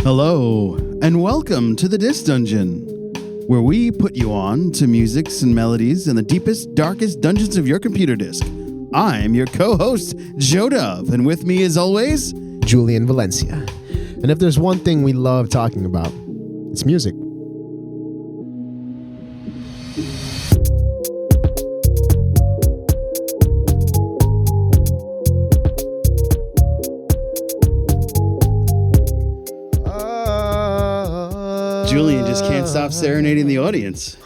Hello, and welcome to the Disc Dungeon, where we put you on to musics and melodies in the deepest, darkest dungeons of your computer disk. I'm your co-host, Joe Dove, and with me as always, Julian Valencia. And if there's one thing we love talking about, it's music. Julian just can't stop serenading the audience.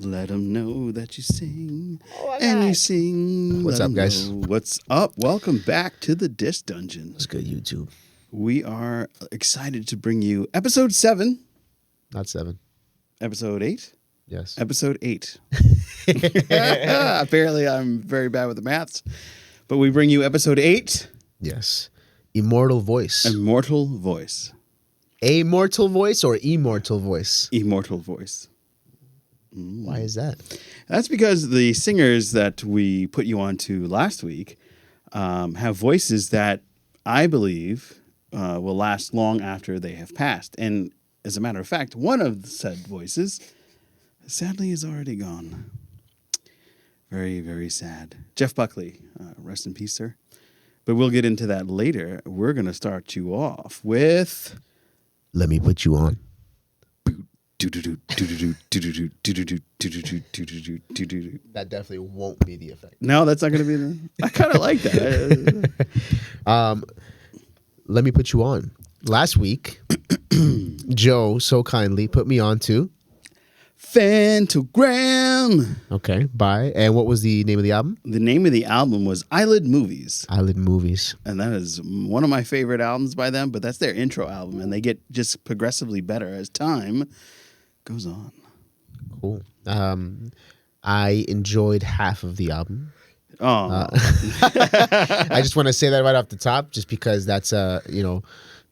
Let them know that you sing, and you sing. What's up, guys? What's up? Welcome back to the Disc Dungeon. What's good, YouTube? We are excited to bring you episode 7. Not 7. Episode 8? Yes. Episode 8. Apparently, I'm very bad with the maths. But we bring you episode 8. Yes. Immortal Voice. Immortal Voice. Immortal Voice or Immortal Voice? Immortal Voice. Why is that? That's because the singers that we put you on to last week have voices that I believe will last long after they have passed. And as a matter of fact, one of the said voices sadly is already gone. Very, very sad. Jeff Buckley, rest in peace, sir. But we'll get into that later. We're going to start you off with... Let me put you on. That definitely won't be the effect. No, that's not going to be the... I kind of like that. Let me put you on. Last week, Joe so kindly put me on to... Phantogram. Okay, bye. And what was the name of the album? The name of the album was Eyelid Movies. Eyelid Movies. And that is one of my favorite albums by them, but that's their intro album, and they get just progressively better as time goes on. Cool. I enjoyed half of the album. Oh. I just want to say that right off the top, just because that's,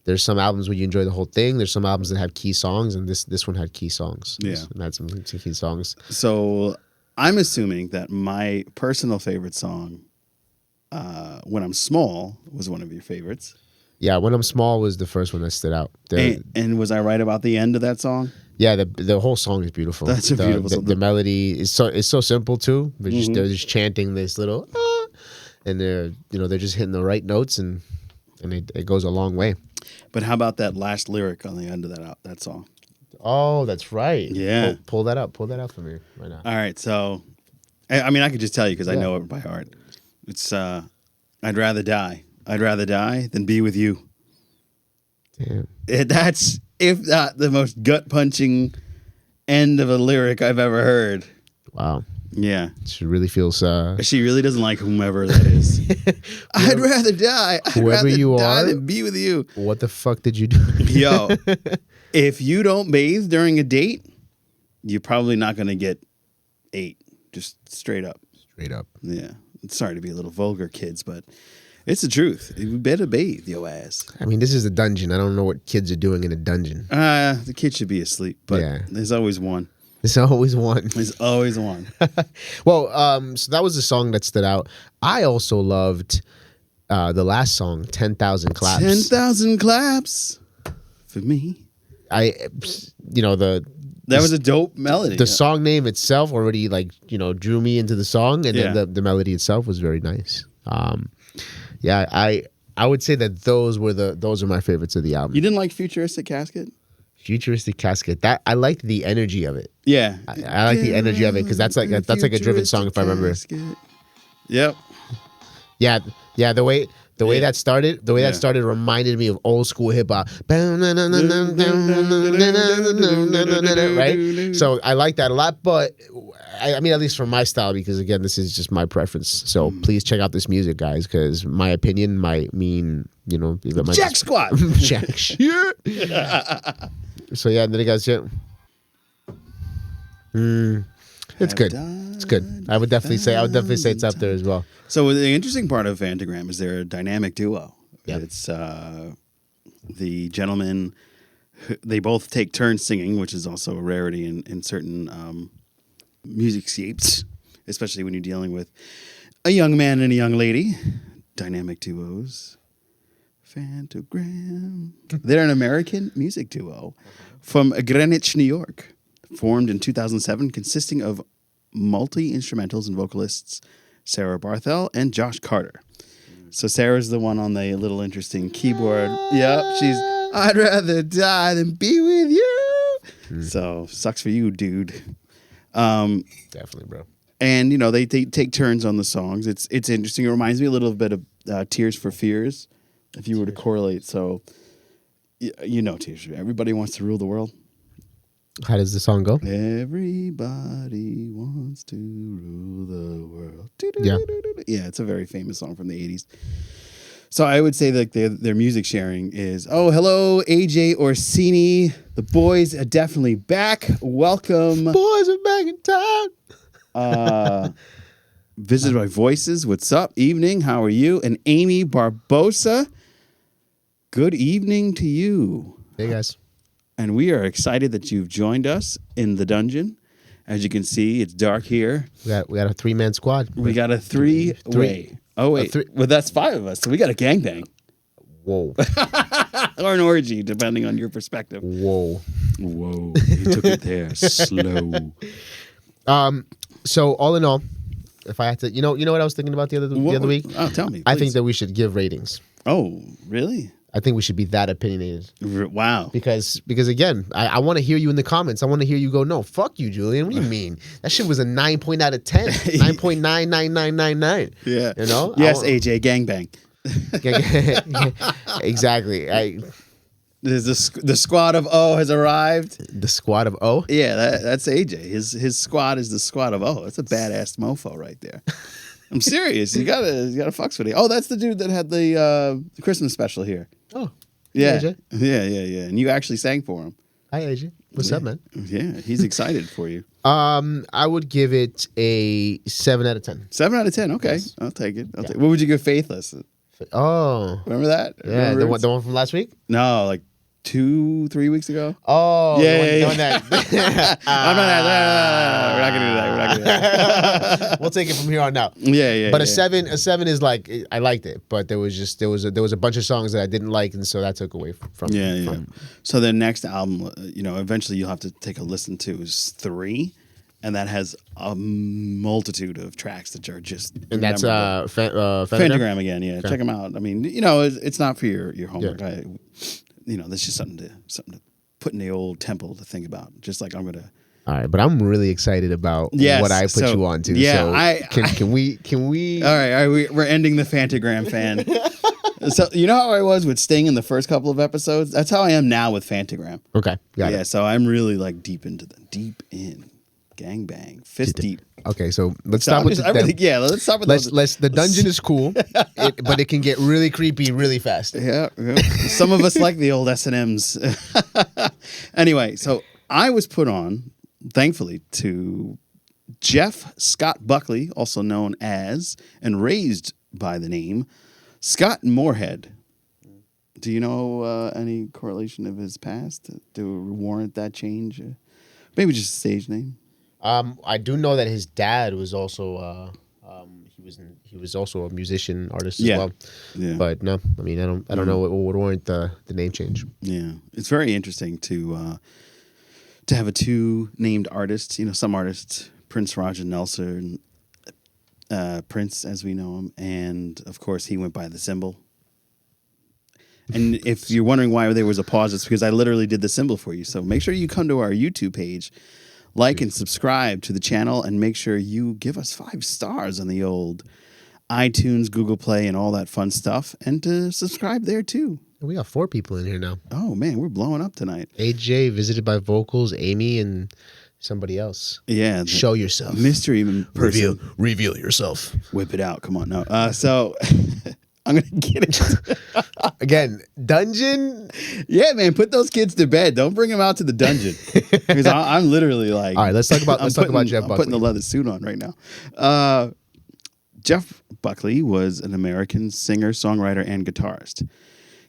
there's some albums where you enjoy the whole thing. There's some albums that have key songs, and this one had key songs. Yeah. And had some key songs. So I'm assuming that my personal favorite song, When I'm Small, was one of your favorites. Yeah, When I'm Small was the first one that stood out. And was I right about the end of that song? Yeah, the whole song is beautiful. That's a beautiful song. The melody is so simple too. They're just chanting this little, and they're just hitting the right notes, and it goes a long way. But how about that last lyric on the end of that song? Oh, that's right. Yeah. Pull that up. Pull that up for me right now. All right. So, I mean, I could just tell you because I know it by heart. It's, I'd rather die. I'd rather die than be with you. Damn. That's, if not the most gut-punching end of a lyric I've ever heard. Wow. Yeah. She really feels... She really doesn't like whomever that is. I'd rather die. Whoever you die are, than be with you. What the fuck did you do? Yo, if you don't bathe during a date, you're probably not going to get 8. Just straight up. Straight up. Yeah. Sorry to be a little vulgar, kids, but it's the truth. You better bathe your ass. I mean, this is a dungeon. I don't know what kids are doing in a dungeon. The kid should be asleep, but there's always one. There's always one. There's always one. Well, so that was the song that stood out. I also loved the last song, 10,000 Claps. 10,000 claps for me. That was a dope melody. The song name itself already drew me into the song, and then the melody itself was very nice. I would say that those are my favorites of the album. You didn't like Futuristic Casket? Futuristic Casket. That I liked the energy of it. Yeah, I like the energy of it because that's like a driven song if I remember. Yep. Yeah. The way that started, that started reminded me of old school hip hop. Right. So I like that a lot, but I mean, at least for my style, because again, this is just my preference. So please check out this music, guys, because my opinion might mean Jack squat. Jack shit. So yeah, then you guys, it's good. It's good. I would definitely say it's up there as well. So the interesting part of Phantogram is they're a dynamic duo. Yep. It's the gentlemen. They both take turns singing, which is also a rarity in certain music scapes, especially when you're dealing with a young man and a young lady. Dynamic duos. Phantogram. They're an American music duo from Greenwich, New York, formed in 2007, consisting of multi-instrumentals and vocalists Sarah Barthel and Josh Carter. So Sarah's the one on the little interesting keyboard. Yep, she's, I'd rather die than be with you. So sucks for you, dude. Definitely, bro. And, you know, they take turns on the songs. It's interesting. It reminds me a little bit of Tears for Fears, if you were to correlate. So, you know, Tears for Fears. Everybody wants to rule the world. How does the song go? Everybody wants to rule the world. Yeah. Yeah, it's a very famous song from the 80s. So I would say that their music sharing is, oh, hello, AJ Orsini. The boys are definitely back. Welcome. Boys are back in town. Visited by Voices. What's up? Evening. How are you? And Amy Barbosa. Good evening to you. Hey, guys. And we are excited that you've joined us in the dungeon. As you can see, it's dark here. We got a 3-man squad. We got a three-way. Oh, wait. Well, that's 5 of us, so we got a gangbang. Whoa. Or an orgy, depending on your perspective. Whoa. You took it there. Slow. So all in all, if I had to, you know what I was thinking about the other week? Oh, tell me. I please. think that we should give ratings. Oh, really? I think we should be that opinionated. Wow. Because again, I want to hear you in the comments. I want to hear you go, no, fuck you, Julian. What do you mean? That shit was a 9 point out of 10. 9.99999. Yeah. You know? Yes, AJ, gangbang. Exactly. The squad of O has arrived. The squad of O? Yeah, that's AJ. His squad is the squad of O. That's a badass mofo right there. I'm serious. You gotta fucks with it. Oh, that's the dude that had the Christmas special here. Oh. Yeah. AJ? Yeah. And you actually sang for him. Hi, AJ. What's up, man? Yeah, he's excited for you. I would give it a 7 out of 10. 7 out of 10. Okay, yes. I'll take it. What would you give Faithless? Oh, remember that? Yeah, the one from last week. No, like 2-3 weeks ago. Oh, yeah. That. We're not gonna do that. We'll take it from here on out. Yeah. But a 7 is like, I liked it, but there was a bunch of songs that I didn't like, and so that took away from. Yeah. So the next album, eventually you'll have to take a listen to is 3. And that has a multitude of tracks that are just and that's Phantogram again. Yeah, okay. Check them out. I mean, it's not for your homework. Yeah. That's just something to put in the old temple to think about. Just like I'm gonna. All right, but I'm really excited about what I put you on to. Yeah, so can we? All right, we're ending the Phantogram fan. So you know how I was with Sting in the first couple of episodes? That's how I am now with Phantogram. Okay, got it. So I'm really like deep in. Gangbang, fist deep. Okay, so let's start with let's start with the dungeon is cool, but it can get really creepy really fast. Yeah. Some of us like the old S&Ms. Anyway, so I was put on, thankfully, to Jeff Scott Buckley, also known as and raised by the name Scott Moorhead. Do you know any correlation of his past to warrant that change? Maybe just a stage name. I do know that his dad was also he was also a musician artist as well. Yeah. But no, I mean I don't know what would warrant the name change. Yeah, it's very interesting to have a 2 named artists. Some artists, Prince Roger Nelson, Prince as we know him, and of course he went by the symbol. And if you're wondering why there was a pause, it's because I literally did the symbol for you. So make sure you come to our YouTube page, like and subscribe to the channel, and make sure you give us 5 stars on the old iTunes, Google Play, and all that fun stuff, and to subscribe there too. We got 4 people in here now. Oh man, we're blowing up tonight. AJ, visited by vocals, Amy, and somebody else. Yeah. Show yourself. Mystery person. Reveal yourself. Whip it out. Come on now. So I'm going to get it. Again, dungeon. Yeah, man. Put those kids to bed. Don't bring them out to the dungeon. Because I'm literally like. All right, let's talk about Jeff Buckley. I'm putting the leather suit on right now. Jeff Buckley was an American singer, songwriter, and guitarist.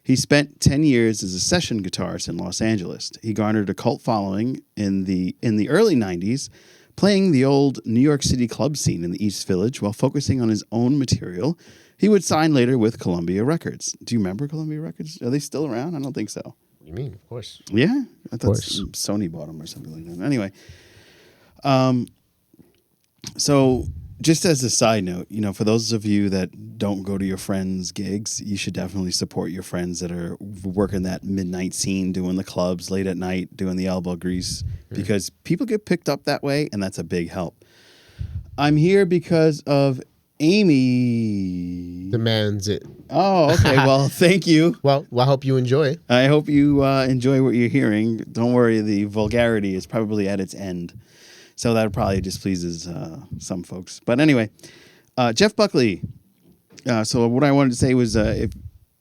He spent 10 years as a session guitarist in Los Angeles. He garnered a cult following in the early 90s Playing the old New York City club scene in the East Village while focusing on his own material, he would sign later with Columbia Records. Do you remember Columbia Records? Are they still around? I don't think so. What do you mean? Of course. Yeah? I thought course. Sony bought them or something like that. Anyway. So just as a side note, for those of you that don't go to your friends' gigs, you should definitely support your friends that are working that midnight scene, doing the clubs late at night, doing the elbow grease, because people get picked up that way, and that's a big help. I'm here because of Amy. Demands it. Oh, okay. Well, thank you. Well, I hope you enjoy. I hope you enjoy what you're hearing. Don't worry, the vulgarity is probably at its end. So that probably displeases some folks. But anyway, Jeff Buckley. So what I wanted to say was if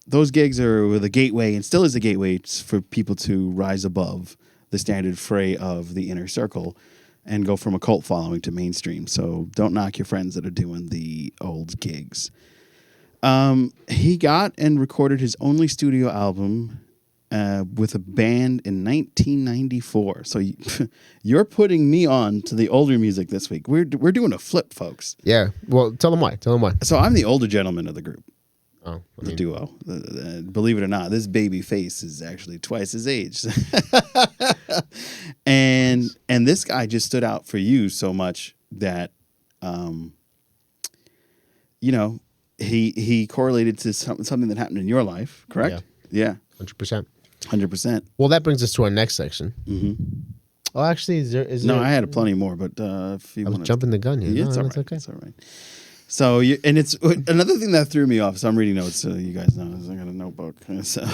those gigs are the gateway and still is a gateway for people to rise above the standard fray of the inner circle and go from a cult following to mainstream. So don't knock your friends that are doing the old gigs. He got and recorded his only studio album with a band in 1994. So you're putting me on to the older music this week. We're doing a flip, folks. Yeah. Well, tell them why. So I'm the older gentleman of the group. Oh, The duo. Believe it or not, this baby face is actually twice his age. and this guy just stood out for you so much that, he correlated to something that happened in your life, correct? Yeah. 100%. 100%. Well, that brings us to our next section. Mm-hmm. Oh, actually, is there? No, I had plenty more, but if you I was want jumping the gun here. Yeah, No, it's all that's right. okay. It's all right. So, and it's another thing that threw me off. So I'm reading notes, so you guys know I got a notebook. So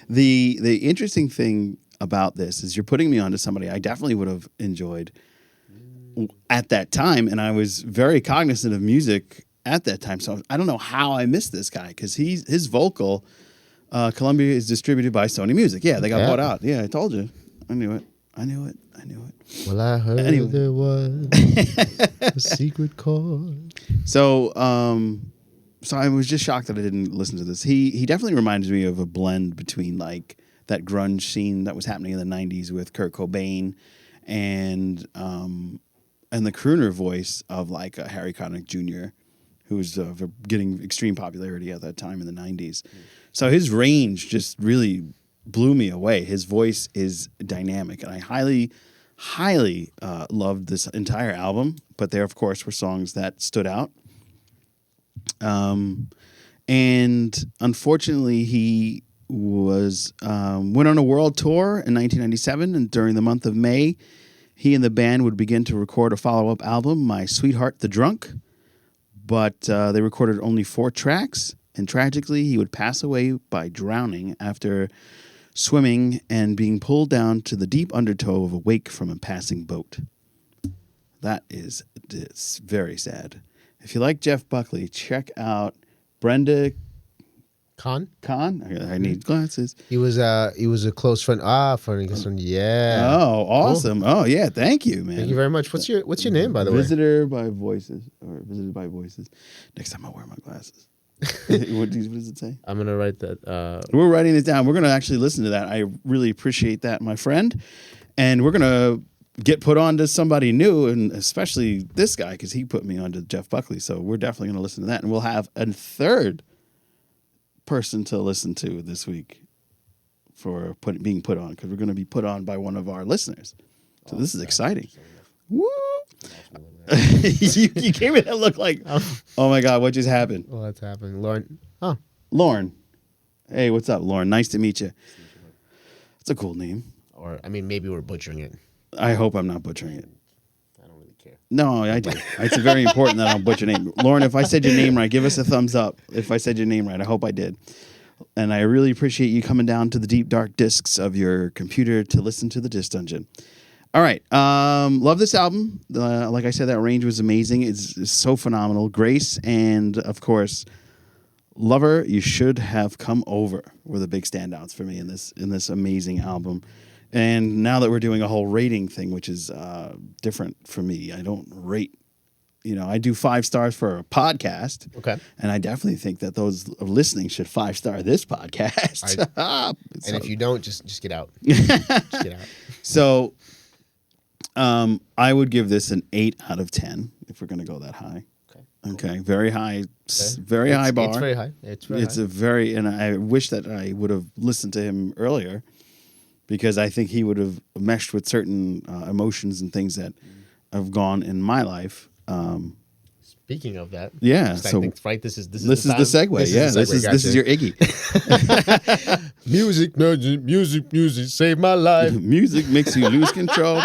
the interesting thing about this is you're putting me onto somebody I definitely would have enjoyed at that time, and I was very cognizant of music at that time. So I don't know how I missed this guy because his vocal. Columbia is distributed by Sony Music. Yeah, they got bought out. Yeah, I told you. I knew it. Well, I heard there was a secret chord. So I was just shocked that I didn't listen to this. He definitely reminds me of a blend between like that grunge scene that was happening in the 90s with Kurt Cobain and the crooner voice of like Harry Connick Jr., who was getting extreme popularity at that time in the 90s. So his range just really blew me away. His voice is dynamic, and I highly, highly loved this entire album. But there, of course, were songs that stood out. And unfortunately, he went on a world tour in 1997, and during the month of May, he and the band would begin to record a follow-up album, My Sweetheart the Drunk. But they recorded only 4 tracks. And tragically, he would pass away by drowning after swimming and being pulled down to the deep undertow of a wake from a passing boat. It's very sad. If you like Jeff Buckley, check out Brenda Con? I need glasses. He was a close friend. Friend. Yeah. Oh, awesome. Cool. Oh, yeah. Thank you, man. Thank you very much. What's your name, by the way? Visited by Voices. Next time I'll wear my glasses. What does it say? I'm gonna write that. We're writing this down. We're gonna actually listen to that. I really appreciate that, my friend. And we're gonna get put on to somebody new, and especially this guy because he put me on to Jeff Buckley. So we're definitely gonna listen to that, and we'll have a third person to listen to this week for being put on because we're gonna be put on by one of our listeners. So this is exciting. Woo! you gave me that look like, oh my God, what just happened? Well, that's happening. Lauren. Oh. Lauren. Hey, what's up, Lauren? Nice to meet you. It's a cool name. Or, maybe we're butchering it. I hope I'm not butchering it. I don't really care. No, I do. It's very important that I don't butcher your name. Lauren, if I said your name right, give us a thumbs up. If I said your name right, I hope I did. And I really appreciate you coming down to the deep, dark discs of your computer to listen to the Disc Dungeon. All right. Love this album. Like I said, that range was amazing. It's so phenomenal. Grace and, of course, Lover, You Should Have Come Over were the big standouts for me in this amazing album. And now that we're doing a whole rating thing, which is different for me, I don't rate. I do 5 stars for a podcast. Okay. And I definitely think that those listening should 5-star this podcast. And if you don't, just get out. Just get out. So I would give this an 8 out of 10 if we're going to go that high. Okay, very high, very high bar. It's very high. It's very It's high. a very, and I wish that I would have listened to him earlier, because I think he would have meshed with certain emotions and things that have gone in my life. Speaking of that, Yeah, I so think, right. This is the segue. This is your Iggy. music saved my life. Music makes you lose control.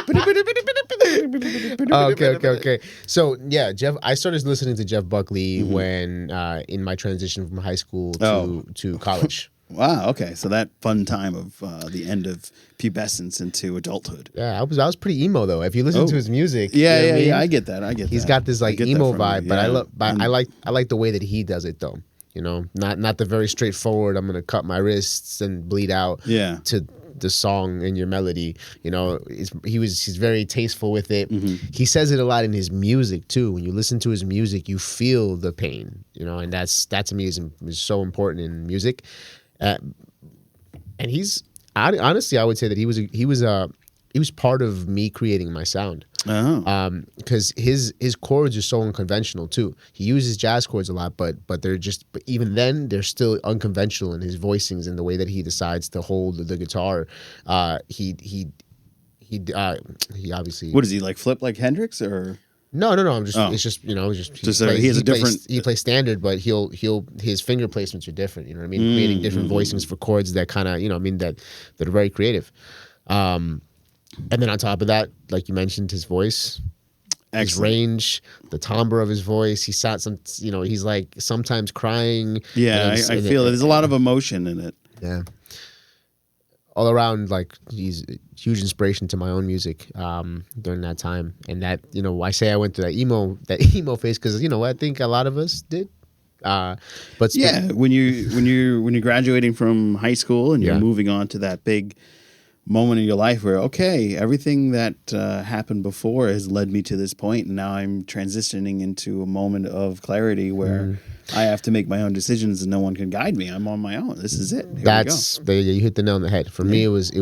Okay. So yeah, I started listening to Jeff Buckley when in my transition from high school to college. Wow. Okay. So that fun time of the end of pubescence into adulthood. Yeah, I was pretty emo though. If you listen to his music, yeah, you know what I mean? I get that. He's got this like emo vibe, but yeah. I like the way that he does it though. You know, not the very straightforward. I'm gonna cut my wrists and bleed out. Yeah. To the song and your melody. You know, he's very tasteful with it. He says it a lot in his music too. When you listen to his music, you feel the pain. You know, and that to me is so important in music. And honestly, I would say that he was part of me creating my sound. Because his chords are so unconventional too. He uses jazz chords a lot, but even then they're still unconventional in his voicings and the way that he decides to hold the guitar. He obviously. What is he like? Flip like Hendrix or? No. It's just he plays standard, but his finger placements are different. You know what I mean? Creating different voicings for chords that kind of that are very creative. And then on top of that, like you mentioned, his voice, his range, the timbre of his voice. He sounds he's like sometimes crying. Yeah, I feel it. There's a lot of emotion in it. Yeah. All around, like he's a huge inspiration to my own music during that time, and that I say I went through that emo phase because I think a lot of us did. But when you're graduating from high school and you're moving on to that big moment in your life where everything that happened before has led me to this point, and now I'm transitioning into a moment of clarity where I have to make my own decisions and no one can guide me. I'm on my own. This is it. You hit the nail on the head. For me, it was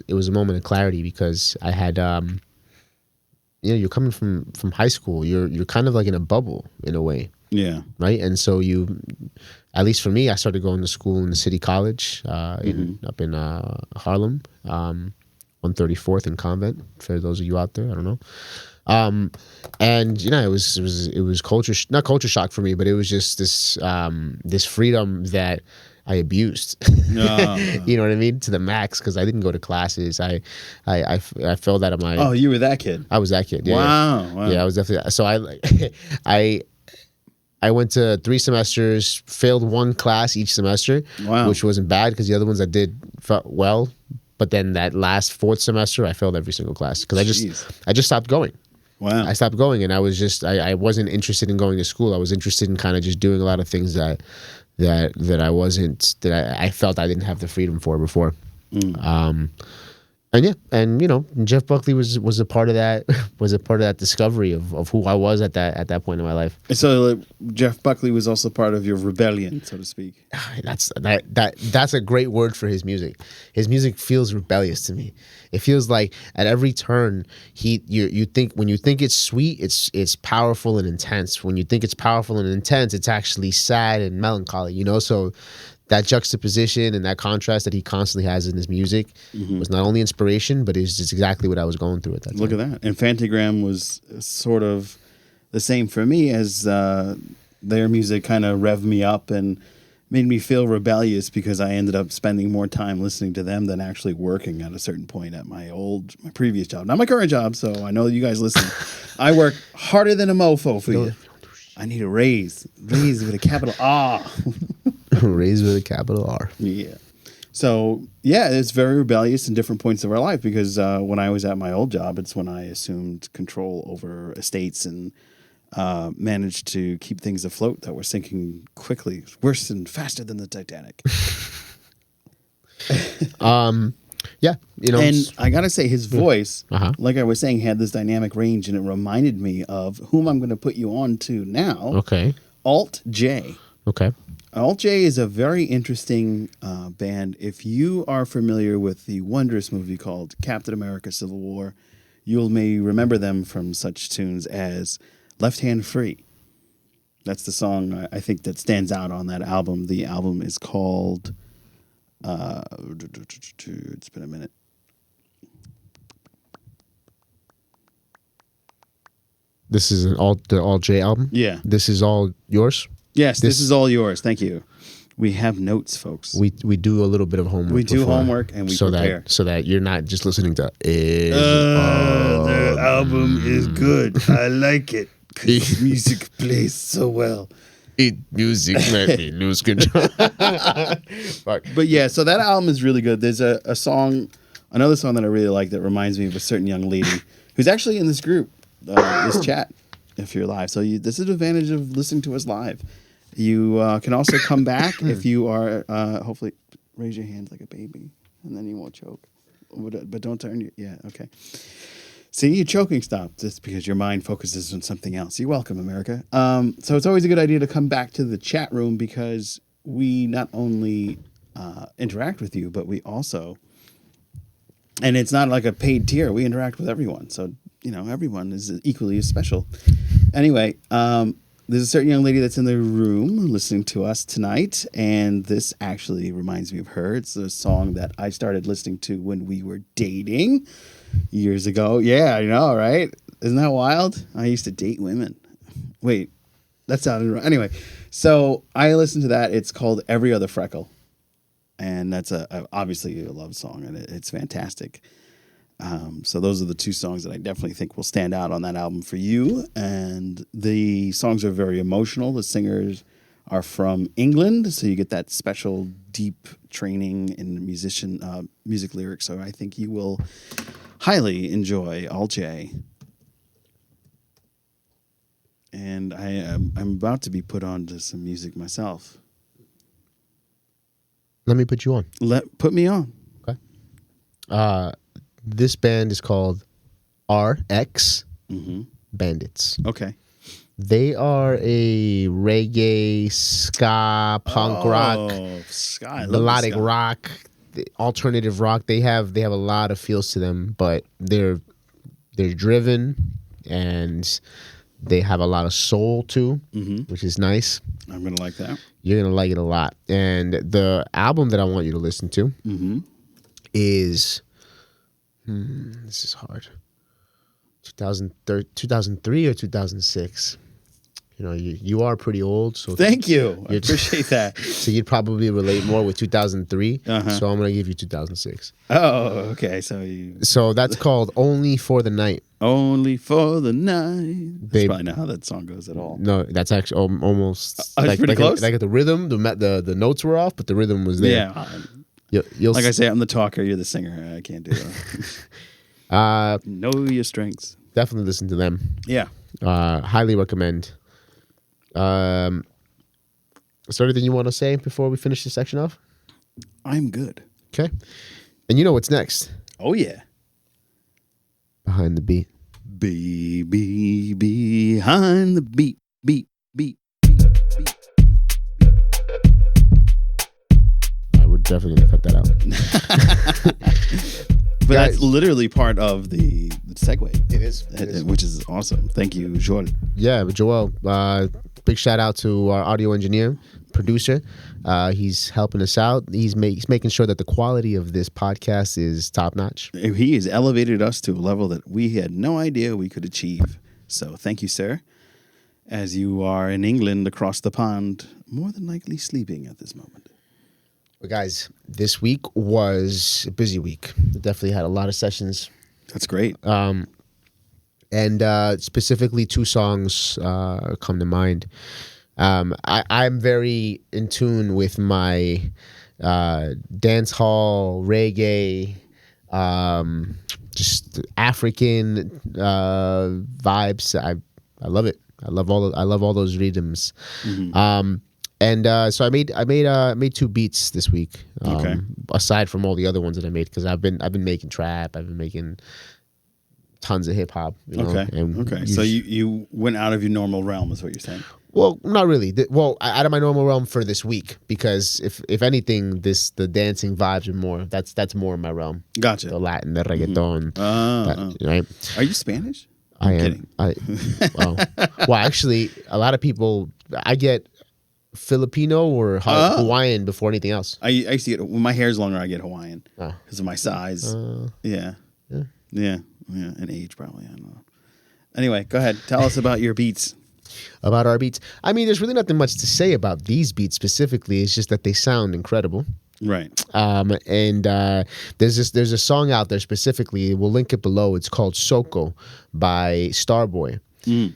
a moment of clarity because I had you're coming from high school. You're kind of like in a bubble in a way. Yeah. Right. And so at least for me, I started going to school in the city college up in Harlem, 134th and Convent. For those of you out there, I don't know. And it was not culture shock for me, but it was just this freedom that I abused. You know what I mean? To the max, because I didn't go to classes. I felt out of my. Oh, you were that kid. I was that kid. Yeah. Wow. Yeah, I was definitely. So I went to 3 semesters, failed 1 class each semester, which wasn't bad because the other ones I did felt well. But then that last 4th semester, I failed every single class because I just stopped going. Wow. I stopped going, and I was I wasn't interested in going to school. I was interested in kind of just doing a lot of things that I felt I didn't have the freedom for before. And Jeff Buckley was a part of that discovery of who I was at that point in my life. So Jeff Buckley was also part of your rebellion, so to speak. That's a great word for his music. His music feels rebellious to me. It feels like at every turn you think when you think it's sweet, it's powerful and intense. When you think it's powerful and intense, it's actually sad and melancholy. So that juxtaposition and that contrast that he constantly has in his music was not only inspiration, but it's just exactly what I was going through at that time. Look at that. And Phantogram was sort of the same for me, as their music kind of revved me up and made me feel rebellious because I ended up spending more time listening to them than actually working at a certain point at my previous job. Not my current job, so I know you guys listen. I work harder than a mofo for you. I need a raise. Raise with a capital R. Raise with a capital R. Yeah. So, it's very rebellious in different points of our life because when I was at my old job, it's when I assumed control over estates and managed to keep things afloat that were sinking quickly, worse and faster than the Titanic. Yeah. And I got to say, his voice, like I was saying, had this dynamic range, and it reminded me of whom I'm going to put you on to now. Okay. Alt J. Okay. Alt J is a very interesting band. If you are familiar with the wondrous movie called Captain America Civil War, You may remember them from such tunes as Left Hand Free. That's the song I think that stands out on that album. The album is called... it's been a minute. This is the All J album? Yeah. This is all yours? Yes, this is all yours. Thank you. We have notes, folks. We do a little bit of homework. We do homework and we prepare. So that you're not just listening to the album is good. I like it. 'Cause music plays so well. Music let me lose control. But yeah, so that album is really good. There's a song, another song that I really like that reminds me of a certain young lady who's actually in this group, this chat, if you're live. So this is the advantage of listening to us live. You can also come back if you are, hopefully, raise your hands like a baby, and then you won't choke. But don't turn your, yeah, okay. See, your choking stopped just because your mind focuses on something else. You're welcome, America. So it's always a good idea to come back to the chat room because we not only interact with you, but we also, and it's not like a paid tier, we interact with everyone. So, everyone is equally as special. Anyway, there's a certain young lady that's in the room listening to us tonight, and this actually reminds me of her. It's a song that I started listening to when we were dating years ago. Yeah, I know, right? Isn't that wild? I used to date women. Wait, that sounded right. Anyway, so I listened to that. It's called Every Other Freckle, and that's obviously a love song, and it's fantastic. So those are the two songs that I definitely think will stand out on that album for you. And the songs are very emotional. The singers are from England, so you get that special deep training in music lyrics. So I think you will highly enjoy All J. And I'm about to be put on to some music myself. Let me put you on. Put me on. Okay. This band is called RX Bandits. Okay. They are a reggae, ska, punk rock, ska, melodic rock, alternative rock. They have a lot of feels to them, but they're driven and they have a lot of soul too, which is nice. I'm gonna like that. You're gonna like it a lot. And the album that I want you to listen to is. This is hard. 2003 or 2006. You are pretty old, so thank you. I appreciate that. So you'd probably relate more with 2003. So I'm gonna give you 2006. Oh, okay. So that's called "Only for the Night." Only for the night. That's probably not how that song goes at all. No, that's actually almost pretty close. Like the rhythm, the notes were off, but the rhythm was there. Yeah. Like I say, I'm the talker. You're the singer. I can't do that. Know your strengths. Definitely listen to them. Yeah. Highly recommend. Is there anything you want to say before we finish this section off? I'm good. Okay. And you know what's next? Oh, yeah. Behind the beat. Baby, behind the beat. Beat. We're definitely going to cut that out. But that's literally part of the segue. It is. Which is awesome. Thank you, Joel. Yeah, Joel. Big shout out to our audio engineer, producer. He's helping us out. He's making sure that the quality of this podcast is top notch. He has elevated us to a level that we had no idea we could achieve. So thank you, sir. As you are in England across the pond, more than likely sleeping at this moment. But guys, this week was a busy week. We definitely had a lot of sessions. That's great. And specifically, two songs come to mind. I'm very in tune with my dance hall, reggae, just African vibes. I love it. I love all those rhythms. So I made two beats this week. Aside from all the other ones that I made, because I've been making trap. I've been making tons of hip hop. You know, Okay. and Okay. So you went out of your normal realm, is what you're saying. Well, not really. Well, out of my normal realm for this week, because if anything, the dancing vibes are more. That's more in my realm. Gotcha. The Latin, the reggaeton, right? Are you Spanish? I am. kidding. Well, actually, a lot of people. I get Filipino or Hawaiian before anything else. I used to get, when my hair's longer, I get Hawaiian Oh. because of my size. Yeah, and age probably. I don't know. Anyway, go ahead. Tell us about your beats. About our beats. I mean, there's really nothing much to say about these beats specifically. It's just that they sound incredible. Right. And there's a song out there specifically. We'll link it below. It's called Soko by Starboy.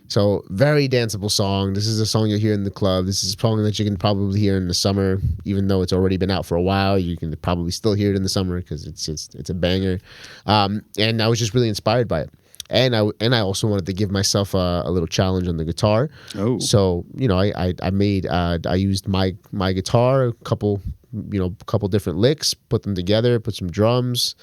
So very danceable song. This is a song you'll hear in the club. This is a song that you can probably hear in the summer, even though it's already been out for a while. You can probably still hear it in the summer because it's a banger. And I was just really inspired by it. And I also wanted to give myself a little challenge on the guitar. Oh. So I used my guitar, a couple different licks, put them together, put some drums,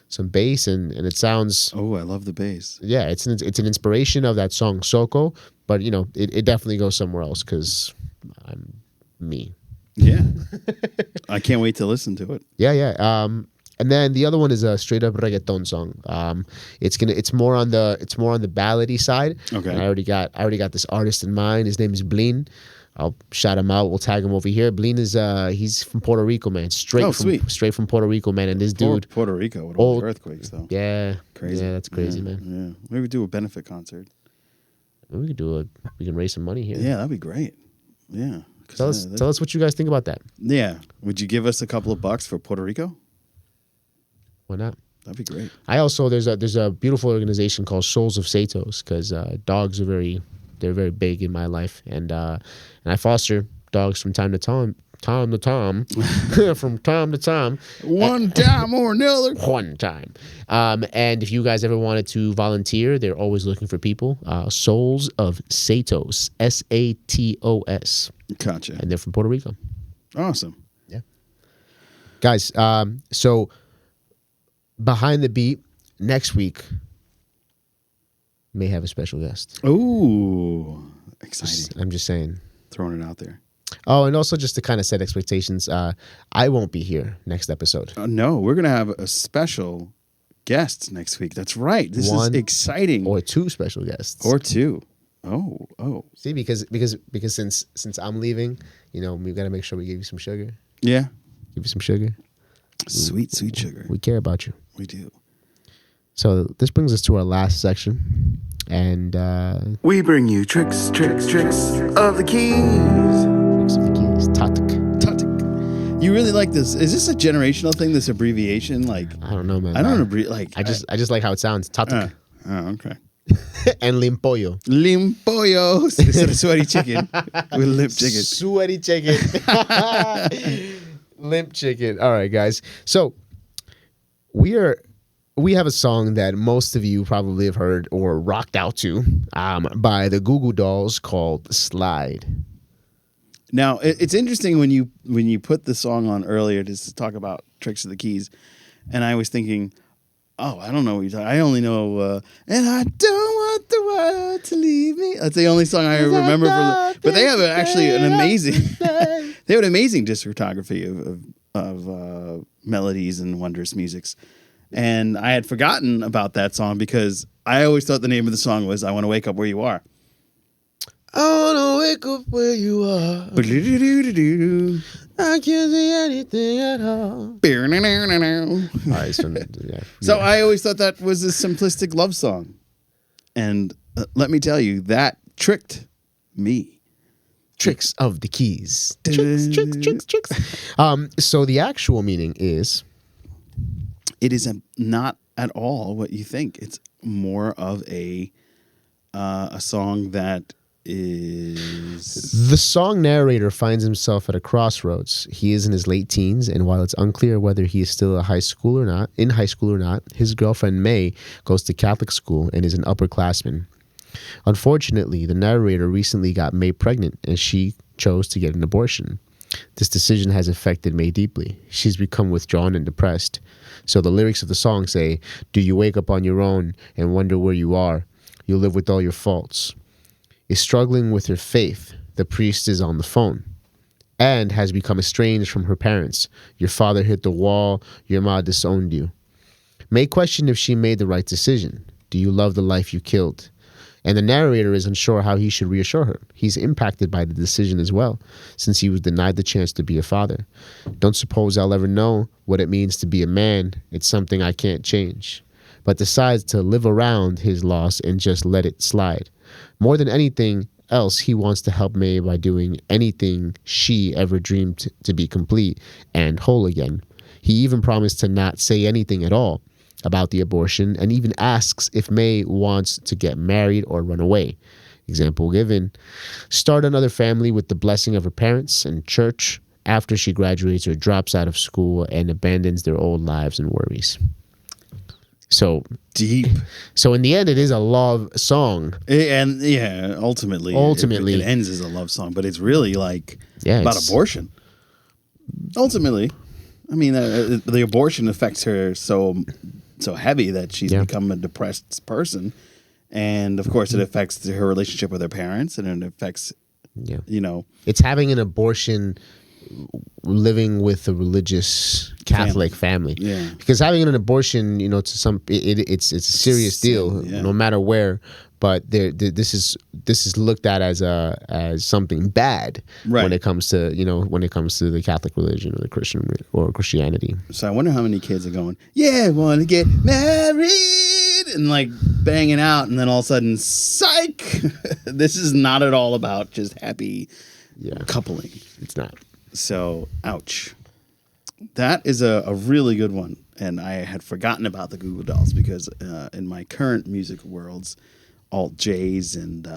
some bass, and it sounds. Oh, I love the bass. Yeah, it's an inspiration of that song Soko, but it definitely goes somewhere else because I'm me. Yeah. I can't wait to listen to it. Yeah. And then the other one is a straight up reggaeton song. It's more on the ballady side. Okay. And I already got this artist in mind. His name is Blin. I'll shout him out. We'll tag him over here. Blin is he's from Puerto Rico, man. Straight from Puerto Rico, man. And this dude, Puerto Rico with all the earthquakes, though. Yeah, Crazy. Yeah, that's crazy, man. Yeah. Maybe we do a benefit concert. We can raise some money here. Yeah, that'd be great. Yeah. Tell us what you guys think about that. Yeah. Would you give us a couple of bucks for Puerto Rico? Why not? That'd be great. I also there's a beautiful organization called Souls of Satos because dogs are very big in my life, and I foster dogs from time to time. From time to time. One time or another. One time. And if you guys ever wanted to volunteer, they're always looking for people. Souls of Satos, Satos. Gotcha. And they're from Puerto Rico. Awesome. Yeah. Guys, so behind the beat next week may have a special guest. Ooh, exciting. I'm just saying. Throwing it out there. Oh, and also just to kind of set expectations, I won't be here next episode. No, we're going to have a special guest next week. That's right. This is exciting. Or two special guests. Or two. Oh. See, because since I'm leaving, we've got to make sure we give you some sugar. Yeah. Give you some sugar. Sweet sugar. We care about you. We do. So this brings us to our last section. And we bring you tricks of the keys. Tricks of the keys. Tatak. You really like this? Is this a generational thing? This abbreviation, like I don't know, man. I don't abbreviate. Like I just like how it sounds. Tatak. Okay. And limpollo. Limpollo. Instead of sweaty chicken, with limp chicken. Sweaty chicken. Limp chicken. All right, guys. So we have a song that most of you probably have heard or rocked out to by the Goo Goo Dolls called Slide. Now, it's interesting when you put the song on earlier to talk about Tricks of the Keys, and I was thinking, oh, I don't know what you're talking. I only know, and I don't want the world to leave me. That's the only song I remember from. But they have actually an amazing. They have an amazing discography of melodies and wondrous musics. And I had forgotten about that song because I always thought the name of the song was "I Want to Wake Up Where You Are." I want to wake up where you are. I can't see anything at all. All right, So I always thought that was a simplistic love song. And let me tell you, that tricked me. Tricks of the keys. Tricks. So the actual meaning is... It is not at all what you think. It's more of a song that is... The song narrator finds himself at a crossroads. He is in his late teens, and while it's unclear whether he is still in high school or not, his girlfriend May goes to Catholic school and is an upperclassman. Unfortunately, the narrator recently got May pregnant, and she chose to get an abortion. This decision has affected May deeply. She's become withdrawn and depressed. So the lyrics of the song say, "Do you wake up on your own and wonder where you are? You live with all your faults. Is struggling with her faith. The priest is on the phone and has become estranged from her parents. Your father hit the wall. Your ma disowned you. May question if she made the right decision. Do you love the life you killed?" And the narrator is unsure how he should reassure her. He's impacted by the decision as well, since he was denied the chance to be a father. "Don't suppose I'll ever know what it means to be a man. It's something I can't change." But decides to live around his loss and just let it slide. More than anything else, he wants to help May by doing anything she ever dreamed to be complete and whole again. He even promised to not say anything at all about the abortion, and even asks if May wants to get married or run away. Example given: start another family with the blessing of her parents and church after she graduates or drops out of school and abandons their old lives and worries. So deep. So in the end, it is a love song. And yeah, ultimately it ends as a love song, but it's really like about abortion. Ultimately, I mean, the abortion affects her so heavy that she's become a depressed person, and of course it affects her relationship with her parents, and it affects it's having an abortion living with a religious Catholic family. Yeah, because having an abortion, to some it's a serious deal, no matter where. But this is looked at as something bad when it comes to the Catholic religion or the Christian or Christianity. So I wonder how many kids are going, I want to get married, and like banging out, and then all of a sudden, psych! This is not at all about just happy coupling. It's not. So, ouch. That is a really good one, and I had forgotten about the Goo Goo Dolls because in my current music worlds, alt J's and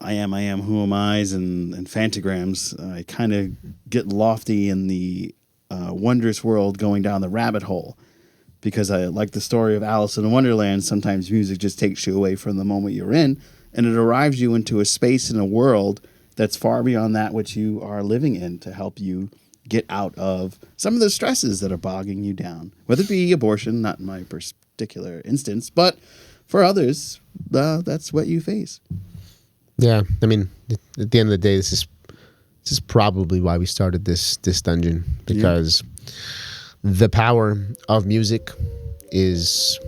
I am, who am I's and Phantograms, I kind of get lofty in the wondrous world going down the rabbit hole, because I like the story of Alice in Wonderland. Sometimes music just takes you away from the moment you're in, and it arrives you into a space in a world that's far beyond that which you are living in, to help you get out of some of the stresses that are bogging you down, whether it be abortion, not in my particular instance, but for others, that's what you face. Yeah, I mean, at the end of the day, this is probably why we started this dungeon, because the power of music is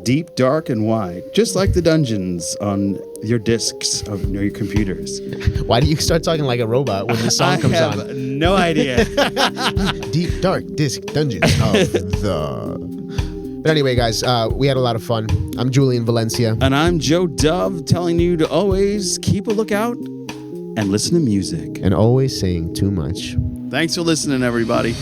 deep, dark, and wide, just like the dungeons on your discs of your computers. Why do you start talking like a robot when the song comes on? I have no idea. Deep, dark disc dungeons of the... But anyway, guys, we had a lot of fun. I'm Julian Valencia. And I'm Joe Dove, telling you to always keep a lookout and listen to music. And always saying too much. Thanks for listening, everybody.